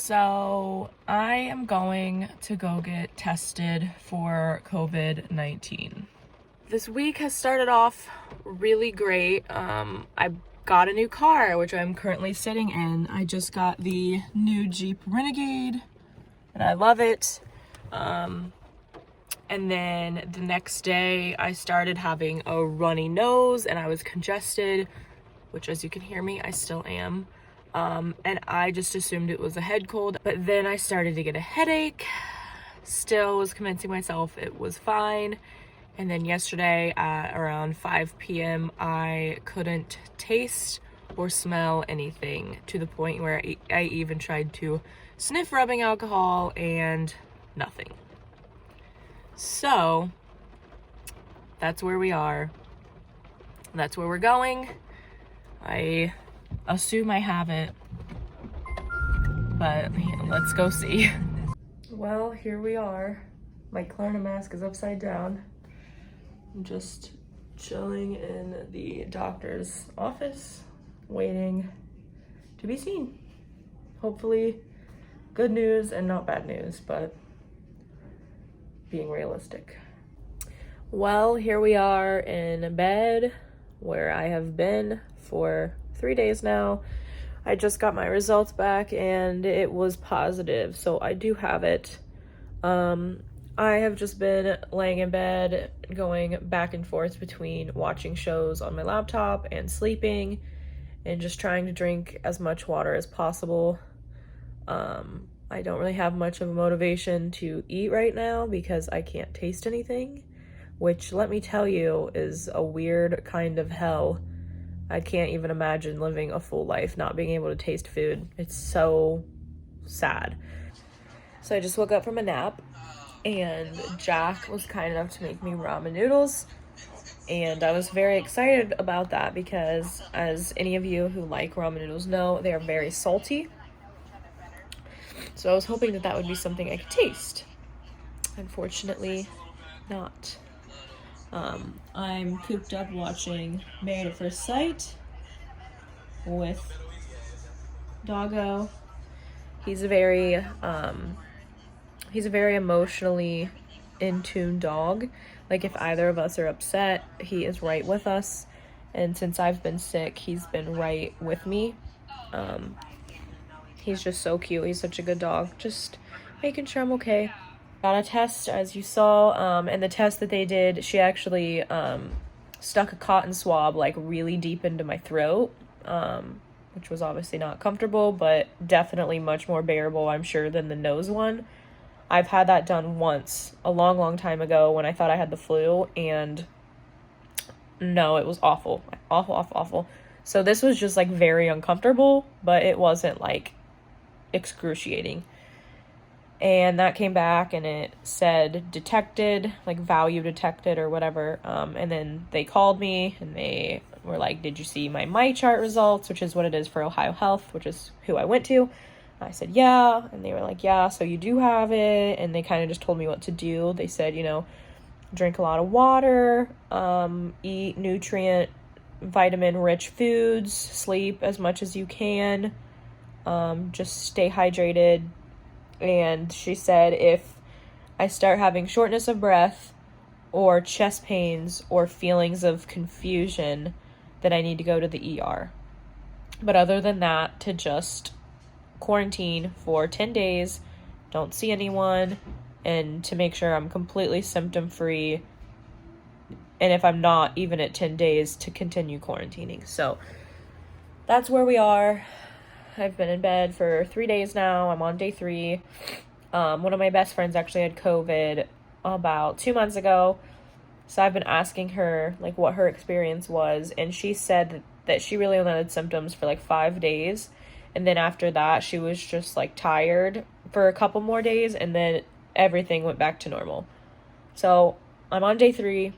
So I am going to go get tested for COVID-19. This week has started off really great. I got a new car, which I'm currently sitting in. I just got the new Jeep Renegade, and I love it. And then the next day, I started having a runny nose, and I was congested, which, as you can hear me, I still am. And I just assumed it was a head cold, but then I started to get a headache. Still was convincing myself it was fine. And then yesterday at around 5 p.m., I couldn't taste or smell anything, to the point where I even tried to sniff rubbing alcohol and nothing. So that's where we are. That's where we're going. I assume I have it, but let's go see. Well, here we are. My Klarna mask is upside down. I'm just chilling in the doctor's office, waiting to be seen. Hopefully good news and not bad news, but being realistic. Well, here we are in bed, where I have been for 3 days now. I just got my results back and it was positive, so I do have it. I have just been laying in bed, going back and forth between watching shows on my laptop and sleeping, and just trying to drink as much water as possible. I don't really have much of a motivation to eat right now because I can't taste anything, which, let me tell you, is a weird kind of hell. I can't even imagine living a full life not being able to taste food. It's so sad. So I just woke up from a nap, and Jack was kind enough to make me ramen noodles, and I was very excited about that because, as any of you who like ramen noodles know, they are very salty. So I was hoping that that would be something I could taste. Unfortunately, not. I'm cooped up watching Married at First Sight with Doggo. He's a very emotionally in tune dog. Like, if either of us are upset, he is right with us. And since I've been sick, he's been right with me. He's just so cute. He's such a good dog. Just making sure I'm okay. Got a test, as you saw, and the test that they did, she actually stuck a cotton swab like really deep into my throat, which was obviously not comfortable, but definitely much more bearable, I'm sure, than the nose one. I've had that done once a long time ago when I thought I had the flu, and no, it was awful. Awful. So this was just like very uncomfortable, but it wasn't like excruciating. And that came back and it said detected, like value detected or whatever. And then they called me and they were like, did you see my MyChart results, which is what it is for Ohio Health, which is who I went to. I said, yeah. And they were like, yeah, so you do have it. And they kind of just told me what to do. They said, drink a lot of water, eat nutrient, vitamin rich foods, sleep as much as you can, just stay hydrated. And she said if I start having shortness of breath or chest pains or feelings of confusion, then I need to go to the ER. But other than that, to just quarantine for 10 days, don't see anyone, and to make sure I'm completely symptom free. And if I'm not, even at 10 days, to continue quarantining. So that's where we are. I've been in bed for 3 days now. I'm on day 3. One of my best friends actually had COVID about 2 months ago. So I've been asking her like what her experience was. And she said that she really only had symptoms for like 5 days. And then after that, she was just like tired for a couple more days. And then everything went back to normal. So I'm on day 3.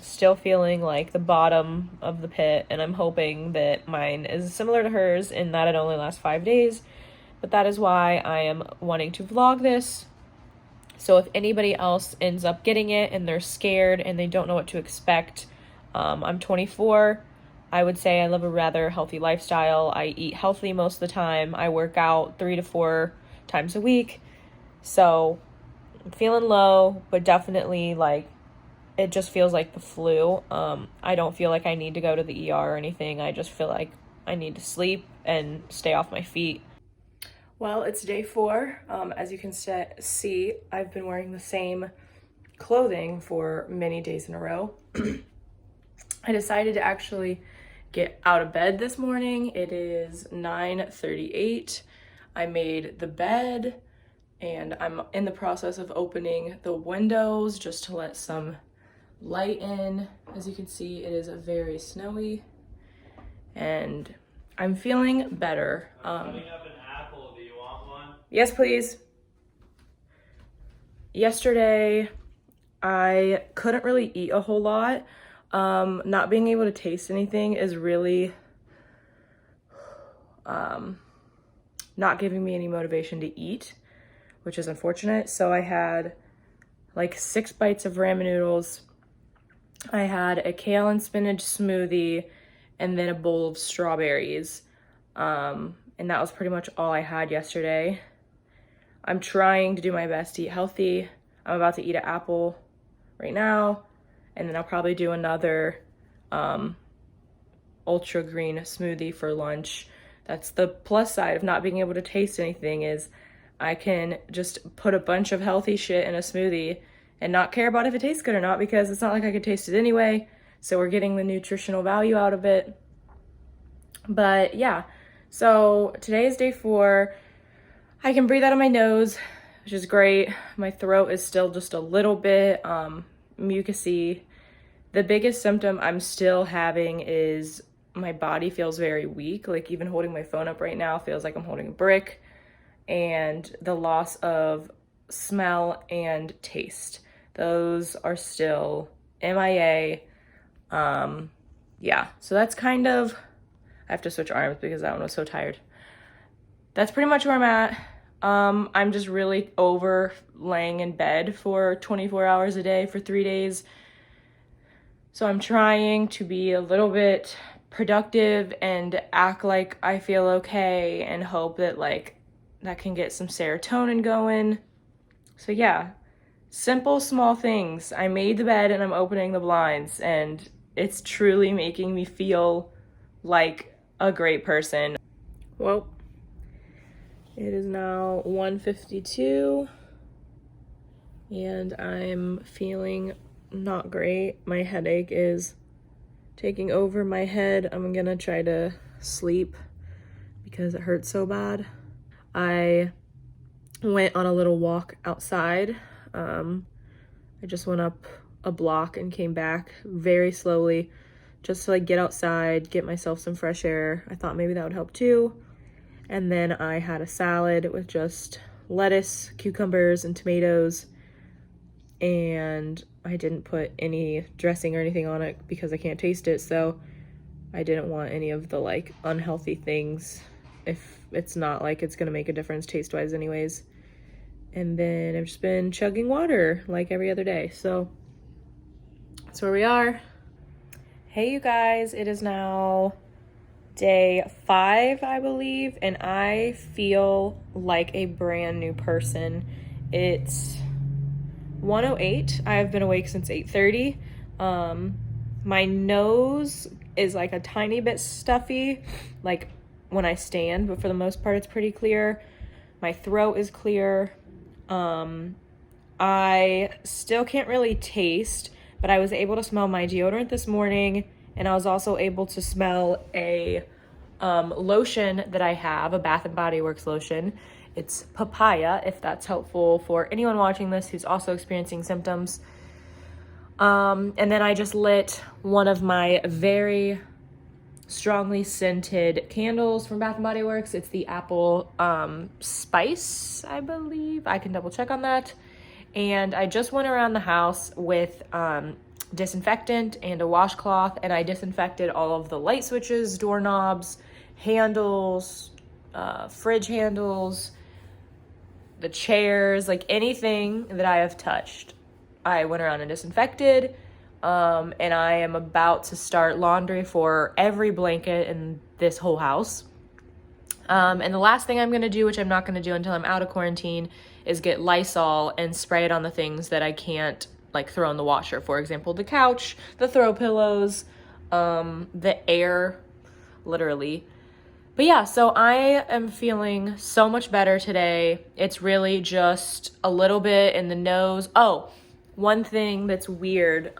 Still feeling like the bottom of the pit, and I'm hoping that mine is similar to hers in that it only lasts 5 days, but that is why I am wanting to vlog this. So if anybody else ends up getting it and they're scared and they don't know what to expect, I'm 24. I would say I live a rather healthy lifestyle. I eat healthy most of the time. I work out 3 to 4 times a week. So I'm feeling low, but definitely like it just feels like the flu. I don't feel like I need to go to the ER or anything. I just feel like I need to sleep and stay off my feet. Well, it's day 4. As you can see, I've been wearing the same clothing for many days in a row. I decided to actually get out of bed this morning. It is 9:38. I made the bed and I'm in the process of opening the windows just to let some light in. As you can see, it is very snowy and I'm feeling better. I'm cutting up an apple. Do you want one? Yes, please. Yesterday, I couldn't really eat a whole lot. Not being able to taste anything is really not giving me any motivation to eat, which is unfortunate. So I had like 6 bites of ramen noodles. I had a kale and spinach smoothie and then a bowl of strawberries. And that was pretty much all I had yesterday. I'm trying to do my best to eat healthy. I'm about to eat an apple right now, and then I'll probably do another ultra green smoothie for lunch. That's the plus side of not being able to taste anything, is I can just put a bunch of healthy shit in a smoothie and not care about if it tastes good or not, because it's not like I could taste it anyway. So we're getting the nutritional value out of it. But yeah, so today is day 4. I can breathe out of my nose, which is great. My throat is still just a little bit mucusy. The biggest symptom I'm still having is my body feels very weak. Like even holding my phone up right now feels like I'm holding a brick. And the loss of smell and taste, those are still MIA. Yeah, so that's kind of, I have to switch arms because that one was so tired. That's pretty much where I'm at. I'm just really over laying in bed for 24 hours a day for 3 days. So I'm trying to be a little bit productive and act like I feel okay and hope that like that can get some serotonin going. So yeah, simple, small things. I made the bed and I'm opening the blinds, and it's truly making me feel like a great person. Well, it is now 1:52 and I'm feeling not great. My headache is taking over my head. I'm gonna try to sleep because it hurts so bad. I went on a little walk outside. I just went up a block and came back very slowly just to like get outside, get myself some fresh air. I thought maybe that would help too. And then I had a salad with just lettuce, cucumbers, and tomatoes. And I didn't put any dressing or anything on it because I can't taste it. So I didn't want any of the like unhealthy things if it's not like it's gonna make a difference taste-wise anyways. And then I've just been chugging water like every other day. So that's where we are. Hey you guys, it is now day 5, I believe, and I feel like a brand new person. It's 1:08. I've been awake since 8:30. My nose is like a tiny bit stuffy, like when I stand, but for the most part it's pretty clear. My throat is clear. I still can't really taste, but I was able to smell my deodorant this morning, and I was also able to smell a lotion that I have, a Bath & Body Works lotion. It's papaya, if that's helpful for anyone watching this who's also experiencing symptoms. And then I just lit one of my very strongly scented candles from Bath & Body Works. It's the apple spice, I believe. I can double check on that. And I just went around the house with disinfectant and a washcloth, and I disinfected all of the light switches, doorknobs, handles, fridge handles, the chairs, like anything that I have touched. I went around and disinfected, and I am about to start laundry for every blanket in this whole house. And the last thing I'm gonna do, which I'm not gonna do until I'm out of quarantine, is get Lysol and spray it on the things that I can't like throw in the washer. For example, the couch, the throw pillows, the air, literally. But yeah, so I am feeling so much better today. It's really just a little bit in the nose. Oh, one thing that's weird,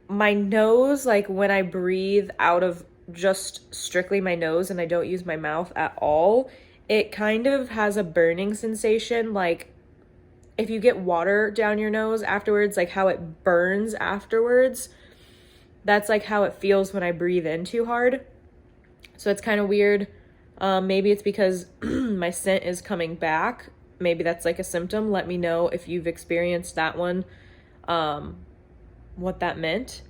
my nose, like when I breathe out of just strictly my nose and I don't use my mouth at all, it kind of has a burning sensation, like if you get water down your nose afterwards, like how it burns afterwards. That's like how it feels when I breathe in too hard. So it's kind of weird. Maybe it's because my scent is coming back. Maybe that's like a symptom. Let me know if you've experienced that one, what that meant.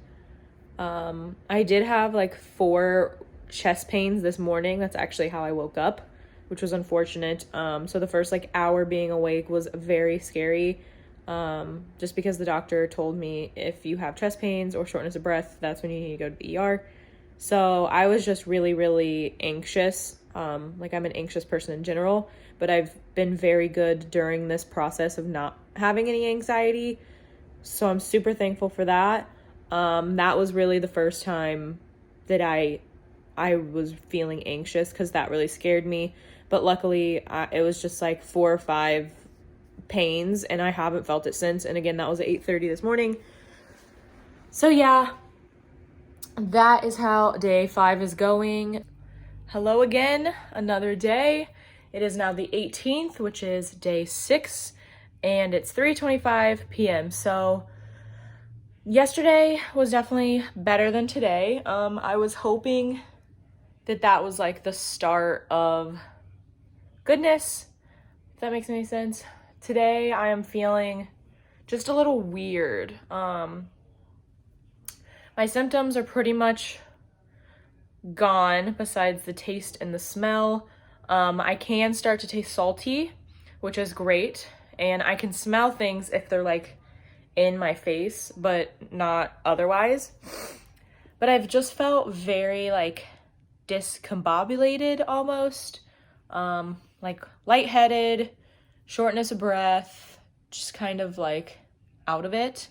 I did have like 4 chest pains this morning. That's actually how I woke up, which was unfortunate. So the first like hour being awake was very scary, just because the doctor told me if you have chest pains or shortness of breath, that's when you need to go to the ER. So I was just really, really anxious. Like I'm an anxious person in general, but I've been very good during this process of not having any anxiety. So I'm super thankful for that. That was really the first time that I was feeling anxious, because that really scared me. But luckily it was just like 4 or 5 pains and I haven't felt it since. And again, that was at 8:30 this morning. So yeah, that is how day 5 is going. Hello again, another day. It is now the 18th, which is day 6, and it's 3:25 p.m. So yesterday was definitely better than today. I was hoping that that was like the start of goodness, if that makes any sense. Today I am feeling just a little weird. My symptoms are pretty much gone besides the taste and the smell. I can start to taste salty, which is great. And I can smell things if they're like in my face, but not otherwise. But I've just felt very like discombobulated almost. Like lightheaded, shortness of breath, just kind of like out of it.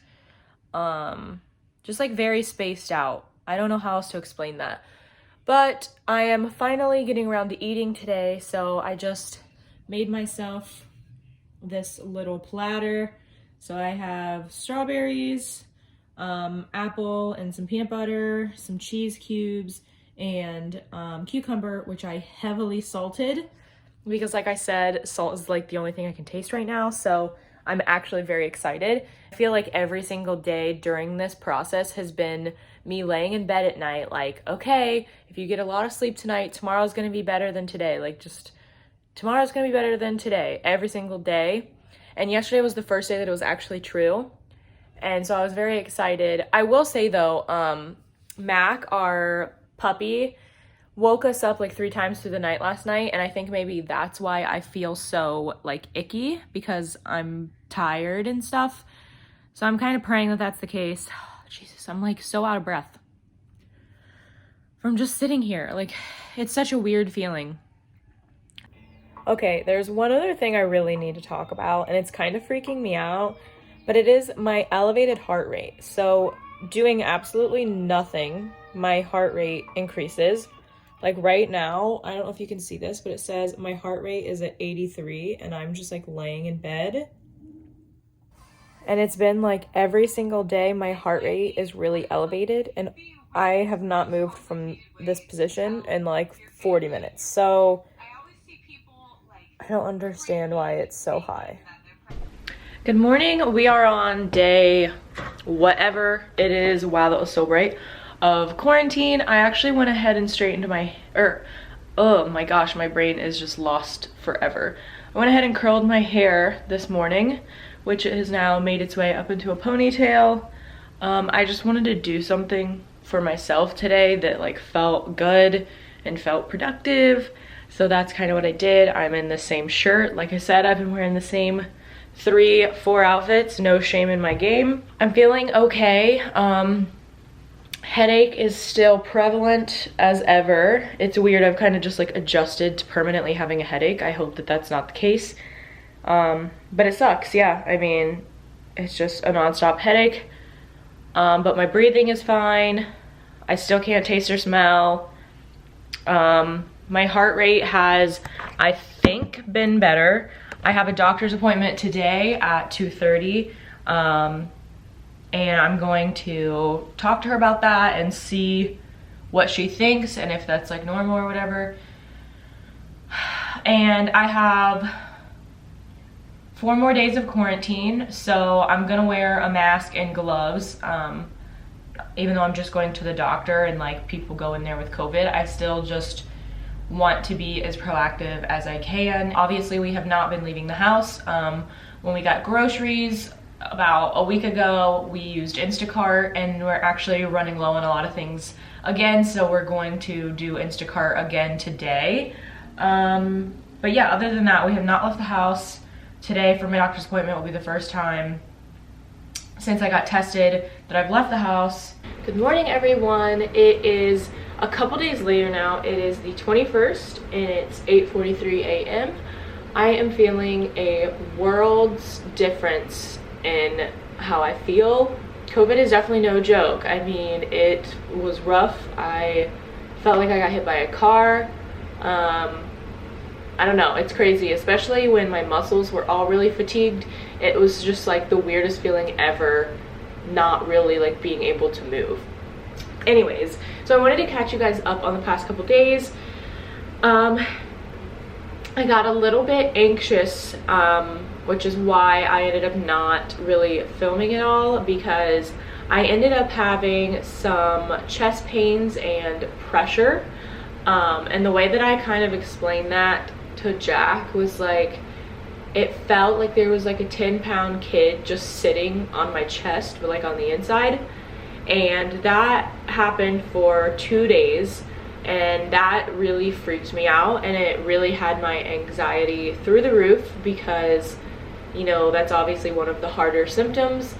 Just like very spaced out. I don't know how else to explain that. But I am finally getting around to eating today, so I just made myself this little platter. So I have strawberries, apple and some peanut butter, some cheese cubes, and cucumber, which I heavily salted because like I said, salt is like the only thing I can taste right now. So I'm actually very excited. I feel like every single day during this process has been me laying in bed at night like, okay, if you get a lot of sleep tonight, tomorrow's gonna be better than today. Like just tomorrow's gonna be better than today every single day. And yesterday was the first day that it was actually true. And so I was very excited. I will say though, Mac, our puppy, woke us up like 3 times through the night last night, and I think maybe that's why I feel so like icky, because I'm tired and stuff. So I'm kind of praying that that's the case. Jesus, I'm like so out of breath from just sitting here. Like it's such a weird feeling. Okay, there's one other thing I really need to talk about, and it's kind of freaking me out, but it is my elevated heart rate. So doing absolutely nothing, my heart rate increases. Like right now, I don't know if you can see this, but it says my heart rate is at 83 and I'm just like laying in bed. And it's been like every single day my heart rate is really elevated, and I have not moved from this position in like 40 minutes. So I don't understand why it's so high. Good morning. We are on day whatever it is. Wow, that was so bright. Of quarantine. I actually went ahead and straightened my, oh my gosh, my brain is just lost forever. I went ahead and curled my hair this morning, which has now made its way up into a ponytail. I just wanted to do something for myself today that like felt good and felt productive. So that's kind of what I did. I'm in the same shirt. Like I said, I've been wearing the same 3-4 outfits. No shame in my game. I'm feeling okay. Headache is still prevalent as ever. It's weird, I've kind of just like adjusted to permanently having a headache. I hope that that's not the case. But it sucks, yeah. I mean, it's just a nonstop headache. But my breathing is fine. I still can't taste or smell. My heart rate has, I think, been better. I have a doctor's appointment today at 2:30. And I'm going to talk to her about that and see what she thinks and if that's like normal or whatever. And I have 4 more days of quarantine, so I'm gonna wear a mask and gloves. Even though I'm just going to the doctor and like people go in there with COVID, I still just want to be as proactive as I can. Obviously, we have not been leaving the house. When we got groceries about a week ago, we used Instacart, and we're actually running low on a lot of things again, so we're going to do Instacart again today. But yeah, other than that, we have not left the house. Today for my doctor's appointment will be the first time since I got tested that I've left the house. Good morning, everyone. It is a couple days later now. It is the 21st and it's 8:43 a.m. I am feeling a world's difference in how I feel. COVID is definitely no joke. I mean, it was rough. I felt like I got hit by a car. I don't know, it's crazy, especially when my muscles were all really fatigued. It was just like the weirdest feeling ever, not really like being able to move. Anyways, so I wanted to catch you guys up on the past couple days. I got a little bit anxious, which is why I ended up not really filming it all, because I ended up having some chest pains and pressure. And the way that I kind of explained that to Jack was like, it felt like there was like a 10-pound kid just sitting on my chest, but like on the inside. And that happened for 2 days, and that really freaked me out, and it really had my anxiety through the roof, because you know that's obviously one of the harder symptoms.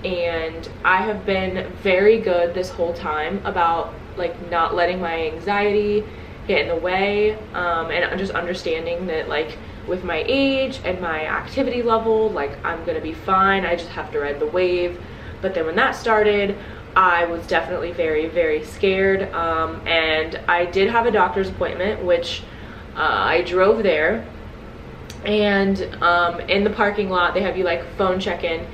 And I have been very good this whole time about like not letting my anxiety get in the way, and just understanding that like with my age and my activity level, like I'm gonna be fine. I just have to ride the wave. But then when that started, I was definitely very, very scared. And I did have a doctor's appointment, which I drove there, and in the parking lot they have you like phone check-in,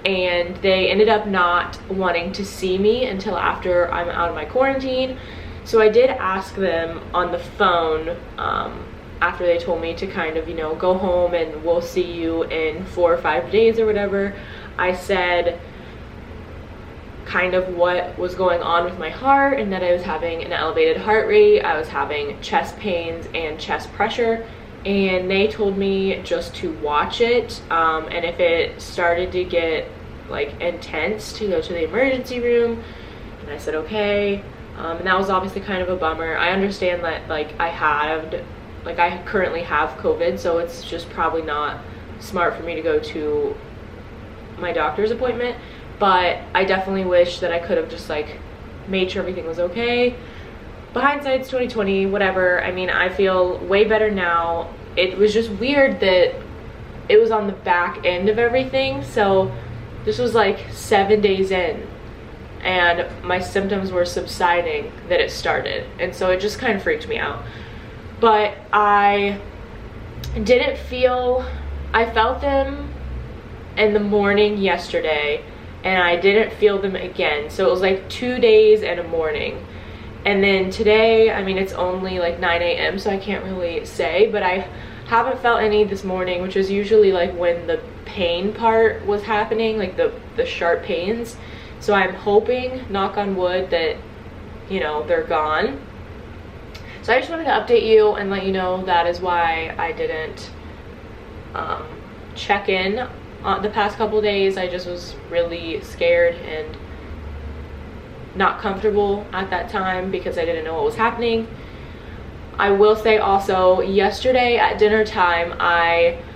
and they ended up not wanting to see me until after I'm out of my quarantine. So I did ask them on the phone after they told me to kind of, you know, go home and we'll see you in 4 or 5 days or whatever. I said kind of what was going on with my heart, and that I was having an elevated heart rate, I was having chest pains and chest pressure, and they told me just to watch it, and if it started to get like intense, to go to the emergency room. And I said okay. And that was obviously kind of a bummer. I understand that like I currently have COVID, so it's just probably not smart for me to go to my doctor's appointment, but I definitely wish that I could have just like made sure everything was okay. But hindsight's 2020, whatever. I mean, I feel way better now. It was just weird that it was on the back end of everything. So this was like 7 days in, and my symptoms were subsiding that it started, and so it just kind of freaked me out. But I felt them in the morning yesterday, and I didn't feel them again, so it was like 2 days and a morning. And then today, I mean, it's only like 9 a.m. so I can't really say, but I haven't felt any this morning, which is usually like when the pain part was happening, like the sharp pains. So I'm hoping, knock on wood, that, you know, they're gone. So I just wanted to update you and let you know that is why I didn't check in on the past couple days. I just was really scared and not comfortable at that time because I didn't know what was happening. I will say also, yesterday at dinner time,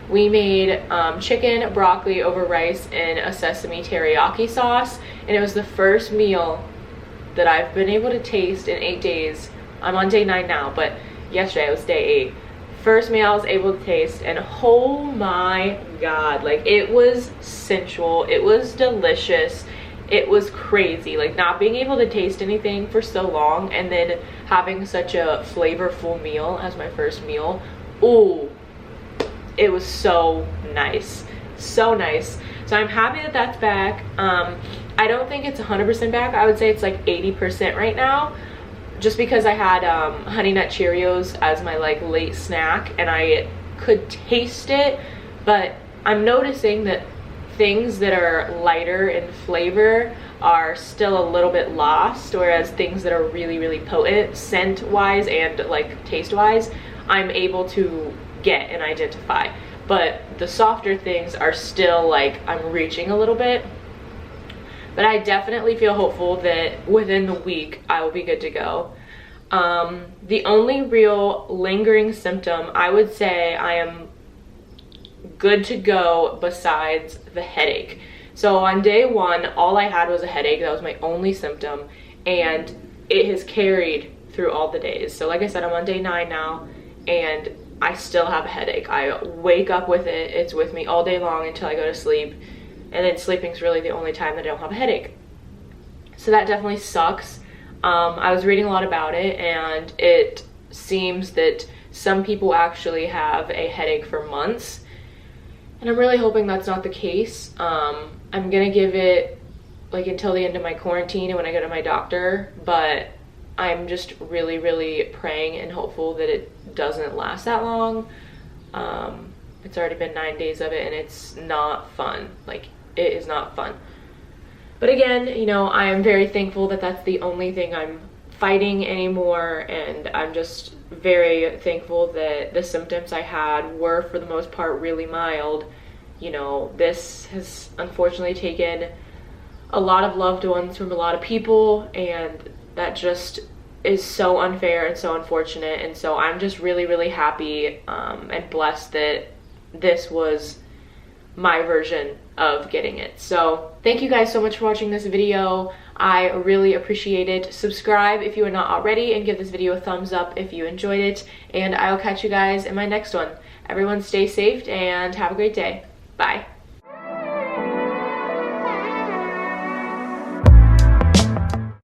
we made chicken broccoli over rice in a sesame teriyaki sauce, and it was the first meal that I've been able to taste in 8 days. I'm on day 9 now, but yesterday was day 8. First meal I was able to taste, and oh my god, like, it was sensual, it was delicious, it was crazy. Like, not being able to taste anything for so long and then having such a flavorful meal as my first meal, ooh, it was so nice, so nice. So I'm happy that that's back. I don't think it's 100% back. I would say it's like 80% right now, just because I had Honey Nut Cheerios as my like late snack and I could taste it, but I'm noticing that things that are lighter in flavor are still a little bit lost, whereas things that are really, really potent scent wise and like taste wise, I'm able to get and identify. But the softer things are still like, I'm reaching a little bit. But I definitely feel hopeful that within the week I will be good to go. The only real lingering symptom, I would say I am good to go besides the headache. So on day 1, all I had was a headache. That was my only symptom, and it has carried through all the days. So like I said, I'm on day 9 now, and I still have a headache. I wake up with it. It's with me all day long until I go to sleep. And then sleeping's really the only time that I don't have a headache. So that definitely sucks. I was reading a lot about it, and it seems that some people actually have a headache for months. And I'm really hoping that's not the case. I'm gonna give it like until the end of my quarantine and when I go to my doctor, but I'm just really, really praying and hopeful that it doesn't last that long. It's already been 9 days of it, and it's not fun. Like, it is not fun. But again, you know, I am very thankful that that's the only thing I'm fighting anymore, and I'm just very thankful that the symptoms I had were for the most part really mild. You know, this has unfortunately taken a lot of loved ones from a lot of people, and that just is so unfair and so unfortunate. And so I'm just really, really happy and blessed that this was my version of getting it. So thank you guys so much for watching this video. I really appreciate it. Subscribe if you are not already, and give this video a thumbs up if you enjoyed it, and I'll catch you guys in my next one. Everyone stay safe and have a great day. Bye.